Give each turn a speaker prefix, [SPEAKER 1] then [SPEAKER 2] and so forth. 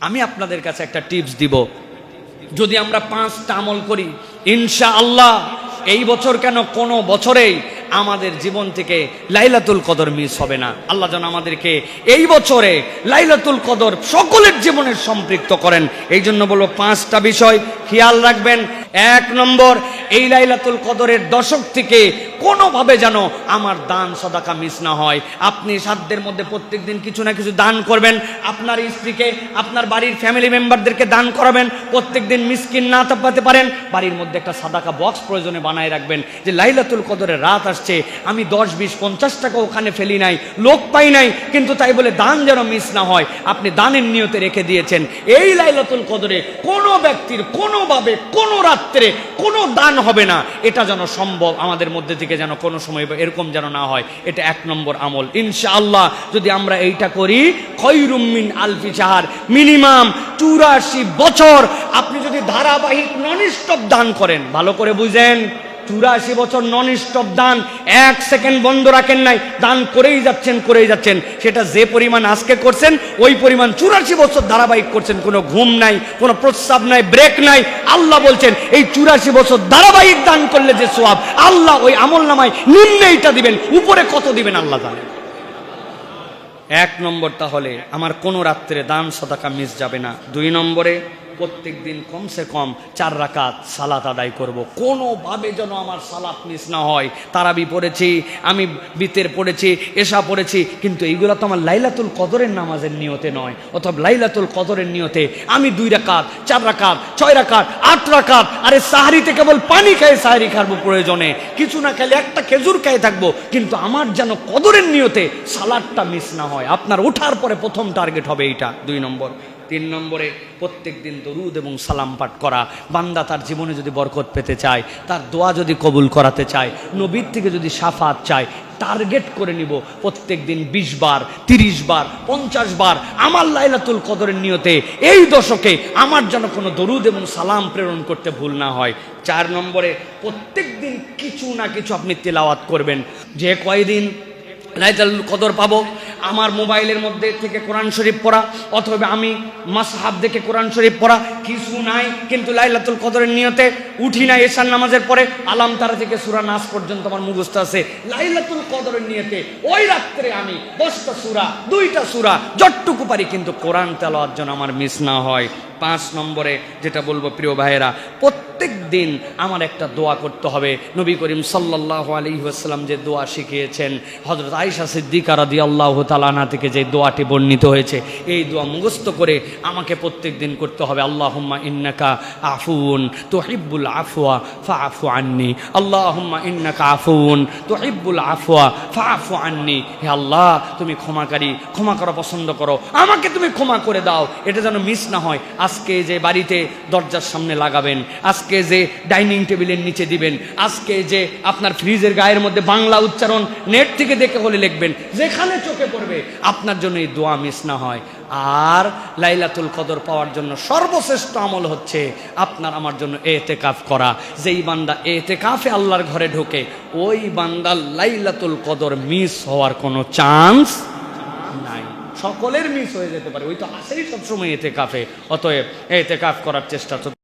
[SPEAKER 1] আমি আপনাদের কাছে একটা টিপস দিব, যদি আমরা 5টা আমল করি ইনশাআল্লাহ এই বছর কেন কোনো বছরেই আমাদের জীবন থেকে লাইলাতুল কদর মিস হবে না। আল্লাহ যেন আমাদেরকে এই বছরে লাইলাতুল কদর সকলের জীবনে সম্পৃক্ত করেন। এই জন্য বলবো 5টা বিষয় খেয়াল রাখবেন। 1 নম্বর, এই লাইলাতুল কদরের দশক থেকে কোনোভাবে যেন আমার দান সদাকা মিস না হয়। আপনি সাধ্যের মধ্যে প্রত্যেক দিন কিছু না কিছু দান করবেন, আপনার স্ত্রীকে, আপনার বাড়ির ফ্যামিলি মেম্বারদেরকে দান করাবেন। প্রত্যেক দিন মিসকিন না পাতে পারেন, বাড়ির মধ্যে একটা সাদাকা বক্স প্রয়োজনে বানায় রাখবেন, যে লাইলাতুল কদরের রাত আসছে, আমি 10, 20, 50 টাকা ওখানে ফেলি নাই, লোক পাই নাই, কিন্তু তাই বলে দান যেন মিস না হয়। আপনি দানের নিয়তে রেখে দিয়েছেন। এই লাইলাতুল কদরে কোনো ব্যক্তির কোনোভাবে কোনো রাত্রে কোনো দান হবে না, এটা যেন সম্ভব আমাদের মধ্যে থেকে যেন কোনো সময় এরকম যেন না হয়। এটা 1 নম্বর আমল। ইনশাআল্লাহ যদি আমরা এইটা করি, খয়রুম মিন আলফি শাহর, মিনিমাম 84 বছর আপনি যদি ধারাবাহিক নন স্টপ দান করেন, ভালো করে বুঝেন, 84 বছর নন স্টপ দান, 1 সেকেন্ড বন্ধ রাখেন নাই, দান করেই যাচ্ছেন। সেটা যে পরিমাণ আজকে করছেন ওই পরিমাণ 84 বছর ধারাবাহিক করছেন, কোনো ঘুম নাই, কোনো প্রস্রাব নাই, ব্রেক নাই। আল্লাহ বলছেন এই 84 বছর ধারাবাহিক দান করলে যে সওয়াব, আল্লাহ ওই আমল নামায় নিম্নে এইটা দিবেন, উপরে কত দিবেন আল্লাহ জানে। 1 নম্বর, তাহলে আমার কোনো রাত্রে দান সদাকা মিস যাবে না। 2 নম্বরে, প্রত্যেক দিন কমসে কম 4 রাকাত সালাত আদায় করব, কোনোভাবে যেন আমার সালাত মিস না হয়। তারাবি পড়েছি, আমি বিতের পড়েছি, এশা পড়েছি, কিন্তু এইগুলো তো আমার লাইলাতুল কদরের নামাজের নিয়তে নয়। অথবা লাইলাতুল কদরের নিয়তে আমি 2 রাকাত, 4 রাকাত, 6 রাকাত, 8 রাকাত, আরে সাহারিতে কেবল পানি খেয়ে সাহারি খাবো, প্রয়োজনে কিছু না খেলে একটা খেজুর খেয়ে থাকবো, কিন্তু আমার যেন কদরের নিয়তে সালাতটা মিস না হয়। আপনার ওঠার পরে প্রথম টার্গেট হবে এইটা, 2 নম্বর। 3 নম্বরে, প্রত্যেক দিন দরুদ এবং সালাম পাঠ করা। বান্দা তার জীবনে যদি বরকত পেতে চায়, তার দোয়া যদি কবুল করাতে চায়, নবীর থেকে যদি শাফাত চায়, টার্গেট করে নিব প্রত্যেক দিন 20 বার, 30 বার, 50 বার আমার লাইলাতুল কদরের নিয়তে এই দশকে আমার যেন কোনো দরুদ এবং সালাম প্রেরণ করতে ভুল না হয়। 4 নম্বরে, প্রত্যেক দিন কিছু না কিছু আপনি তেলাওয়াত করবেন। যে কয়দিন লাইলাতুল কদর পাবো, আমার মোবাইলের মধ্যে থেকে কোরআন শরীফ পড়া, অথবা আমি মাসহাব দেখে কোরআন শরীফ পড়া, কিছু নাই, কিন্তু লাইলাতুল কদরের নিয়তে উঠি না এশার নামাজের পরে, আলাম তারা থেকে সূরা নাস পর্যন্ত আমার মুখস্থ আছে, লাইলাতুল কদরের নিয়তে ওই রাত্রে আমি 10টা সূরা, 2টা সূরা যতটুকু পারি, কিন্তু কোরআন তেলাওয়াত যেন আমার মিস না হয়। 5 নম্বরে যেটা বলবো প্রিয় ভাইয়েরা, প্রত্যেক দিন আমার একটা দোয়া করতে হবে। নবী করিম সাল্লাল্লাহু আলাইহি ওয়াসাল্লাম যে দোয়া শিখিয়েছেন, হযরত আয়েশা সিদ্দিকা রাদিয়াল্লাহু তাআলা আনহা থেকে যে দোয়াটি বর্ণিত হয়েছে, এই দোয়া মুখস্থ করে আমাকে প্রত্যেক দিন করতে হবে। আল্লাহুম্মা ইন্নাকা আফুন তুহিব্বুল আফওয়া ফাআফু আন্নি, আল্লাহুম্মা ইন্নাকা আফুন তুহিব্বুল আফওয়া ফাআফু আন্নি। হে আল্লাহ, তুমি ক্ষমাকারী, ক্ষমা করা পছন্দ করো, আমাকে তুমি ক্ষমা করে দাও। এটা যেন মিস না হয়। আজকে যে বাড়িতে দরজার সামনে লাগাবেন, আজকে যে ডাইনিং টেবিলের নিচে দিবেন, আজকে যে আপনার ফ্রিজের গায়ের মধ্যে বাংলা উচ্চারণ নেট থেকে দেখে হলে লিখবেন, যেখানে চোখে পড়বে, আপনার জন্য এই দোয়া মিস না হয়। আর লাইলাতুল কদর পাওয়ার জন্য সর্বশ্রেষ্ঠ আমল হচ্ছে আপনার আমার জন্য এতেকাফ করা। যেই বান্দা এতেকাফে আল্লাহর ঘরে ঢোকে, ওই বান্দার লাইলাতুল কদর মিস হওয়ার কোনো চান্স নাই। সকলের মিস হয়ে যেতে পারে, ওই তো আসেই সবসময় এতেকাফে। অতএব এতেকাফ করার চেষ্টা